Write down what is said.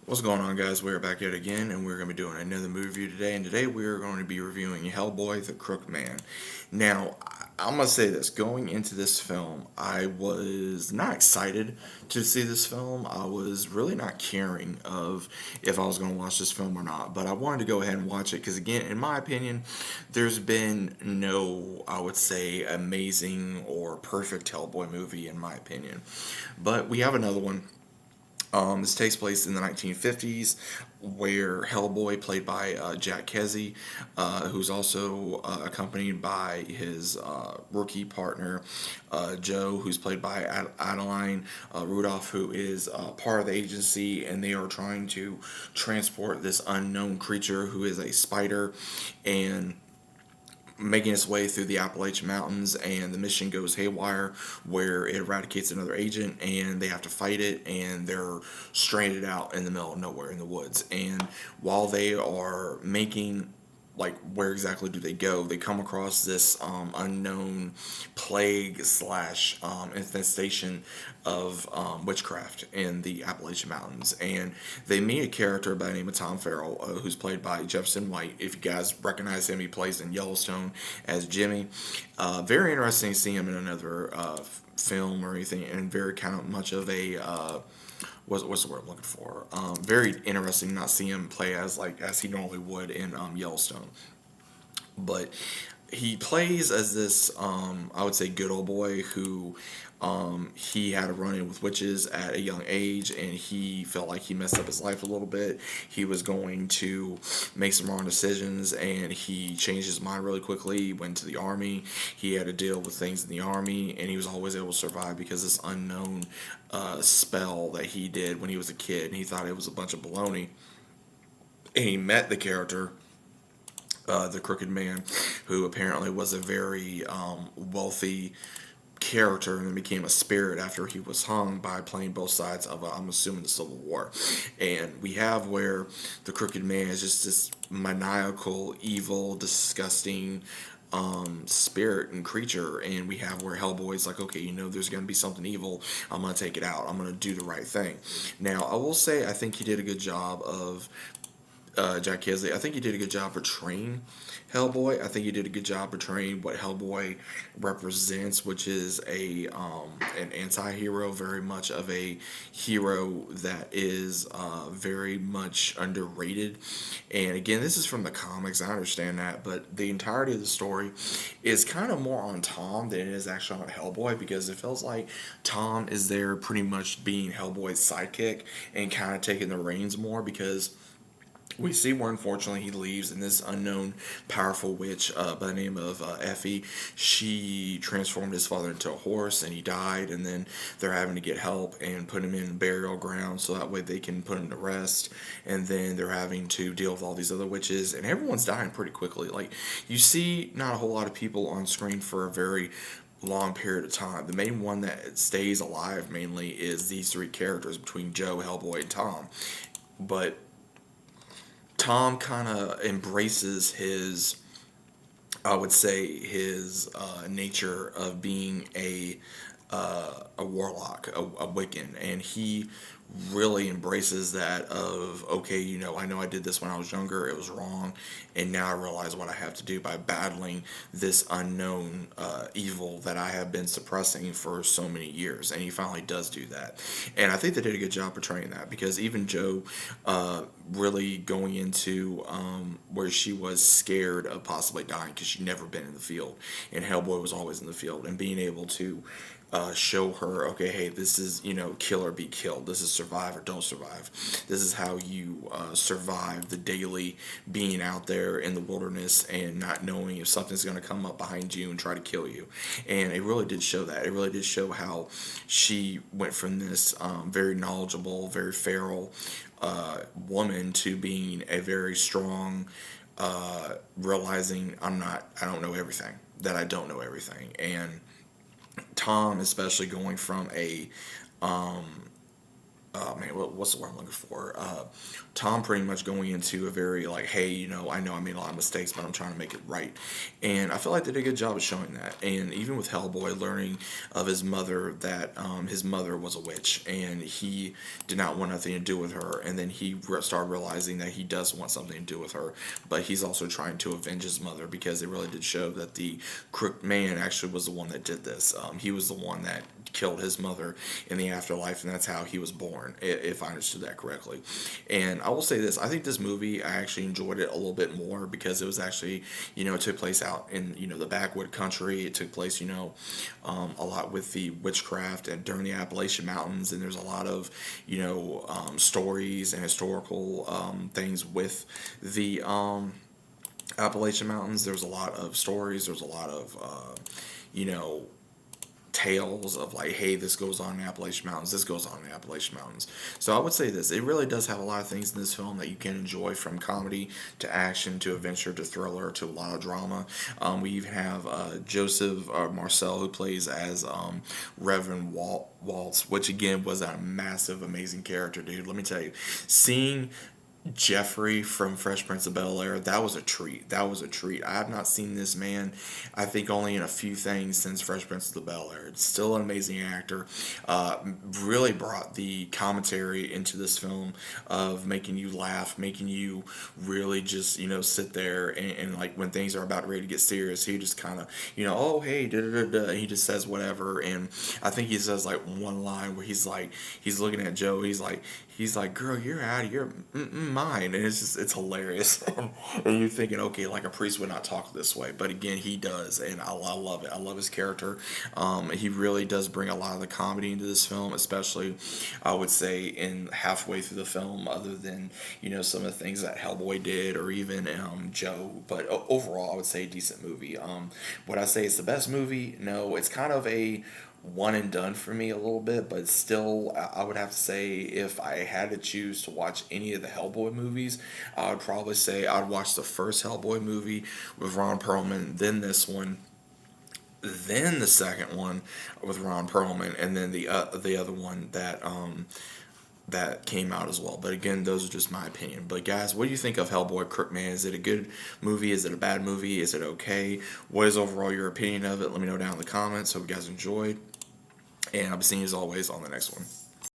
What's going on, guys? We're back yet again, and we're going to be doing another movie review today. And today we're going to be reviewing Hellboy, the Crook Man. Now, I'm going to say this. Going into this film, I was not excited to see this film. I was really not caring of if I was going to watch this film or not. But I wanted to go ahead and watch it because, again, in my opinion, there's been no, I would say, amazing or perfect Hellboy movie, in my opinion. But we have another one. This takes place in the 1950s, where Hellboy, played by Jack Kesey, who's also accompanied by his rookie partner, Joe, who's played by Adeline Rudolph, who is part of the agency, and they are trying to transport this unknown creature who is a spider, and making its way through the Appalachian Mountains, and the mission goes haywire where it eradicates another agent and they have to fight it, and they're stranded out in the middle of nowhere in the woods. And while they are making, like, where exactly do they go, they come across this unknown plague slash infestation of witchcraft in the Appalachian Mountains, and they meet a character by the name of Tom Farrell, who's played by Jefferson White. If you guys recognize him, he plays in Yellowstone as Jimmy. Very interesting to see him in another film or anything, and very kind of much of a what's the word I'm looking for? Very interesting not see him play as he normally would in Yellowstone. But he plays as this, I would say, good old boy who he had a run-in with witches at a young age, and he felt like he messed up his life a little bit. He was going to make some wrong decisions, and he changed his mind really quickly. He went to the army. He had to deal with things in the army, and he was always able to survive because this unknown spell that he did when he was a kid, and he thought it was a bunch of baloney. And he met the character, the Crooked Man, who apparently was a very wealthy character and then became a spirit after he was hung by playing both sides of, I'm assuming, the Civil War. And we have where the Crooked Man is just this maniacal, evil, disgusting spirit and creature, and we have where Hellboy's like, okay, there's going to be something evil, I'm going to take it out, I'm going to do the right thing. Now, I will say, I think he did a good job of Jack Kesley. I think he did a good job portraying Hellboy. I think he did a good job portraying what Hellboy represents, which is an anti-hero, very much of a hero that is very much underrated. And again, this is from the comics, I understand that, but the entirety of the story is kind of more on Tom than it is actually on Hellboy, because it feels like Tom is there pretty much being Hellboy's sidekick and kind of taking the reins more, because we see where, unfortunately, he leaves, and this unknown powerful witch by the name of Effie, she transformed his father into a horse, and he died, and then they're having to get help and put him in burial ground so that way they can put him to rest, and then they're having to deal with all these other witches, and everyone's dying pretty quickly. Like, you see not a whole lot of people on screen for a very long period of time. The main one that stays alive mainly is these three characters between Joe, Hellboy, and Tom. But Tom kind of embraces his, I would say, his nature of being a warlock, a Wiccan, and he really embraces that of, okay, I know I did this when I was younger, it was wrong, and now I realize what I have to do by battling this unknown evil that I have been suppressing for so many years, and he finally does do that. And I think they did a good job portraying that, because even Joe really going into where she was scared of possibly dying because she'd never been in the field, and Hellboy was always in the field, and being able to show her, okay, hey, this is, kill or be killed. This is survive or don't survive. This is how you survive the daily being out there in the wilderness and not knowing if something's going to come up behind you and try to kill you. And it really did show that. It really did show how she went from this very knowledgeable, very feral woman to being a very strong, realizing I don't know everything, that I don't know everything. And Tom, especially going from a man, what's the word I'm looking for? Tom pretty much going into a very like, hey, I know I made a lot of mistakes, but I'm trying to make it right. And I feel like they did a good job of showing that. And even with Hellboy learning of his mother, that his mother was a witch and he did not want nothing to do with her. And then he started realizing that he does want something to do with her, but he's also trying to avenge his mother, because they really did show that the crook man actually was the one that did this. He was the one that killed his mother in the afterlife, and that's how he was born, if I understood that correctly. And I will say this: I think this movie, I actually enjoyed it a little bit more because it was actually, it took place out in the backwood country. It took place, a lot with the witchcraft and during the Appalachian Mountains, and there's a lot of stories and historical things with the Appalachian Mountains. There's a lot of stories. There's a lot of you know tales of like, hey, this goes on in the Appalachian Mountains, this goes on in the Appalachian Mountains. So I would say this: it really does have a lot of things in this film that you can enjoy, from comedy to action to adventure to thriller to a lot of drama. We even have Joseph Marcel, who plays as Reverend Waltz, which again was a massive, amazing character, dude. Let me tell you, seeing Jeffrey from Fresh Prince of Bel-Air, that was a treat. That was a treat. I have not seen this man, I think, only in a few things since Fresh Prince of Bel-Air. It's still an amazing actor. Really brought the commentary into this film of making you laugh, making you really just, sit there and like when things are about ready to get serious, he just kind of, oh, hey, da da da da, and he just says whatever. And I think he says like one line where he's like, he's looking at Joe, he's like, girl, you're out of your mind. And it's hilarious. And you're thinking, okay, like a priest would not talk this way. But again, he does. And I love it. I love his character. He really does bring a lot of the comedy into this film, especially, I would say, in halfway through the film, other than, some of the things that Hellboy did or even Joe. But overall, I would say a decent movie. Would I say it's the best movie? No, it's kind of a one and done for me a little bit, but still, I would have to say, if I had to choose to watch any of the Hellboy movies, I would probably say I'd watch the first Hellboy movie with Ron Perlman, then this one, then the second one with Ron Perlman, and then the other one that came out as well. But again, those are just my opinion. But guys, what do you think of Hellboy Crookman? Is it a good movie? Is it a bad movie? Is it okay? What is overall your opinion of it? Let me know down in the comments. Hope you guys enjoyed. And I'll be seeing you as always on the next one.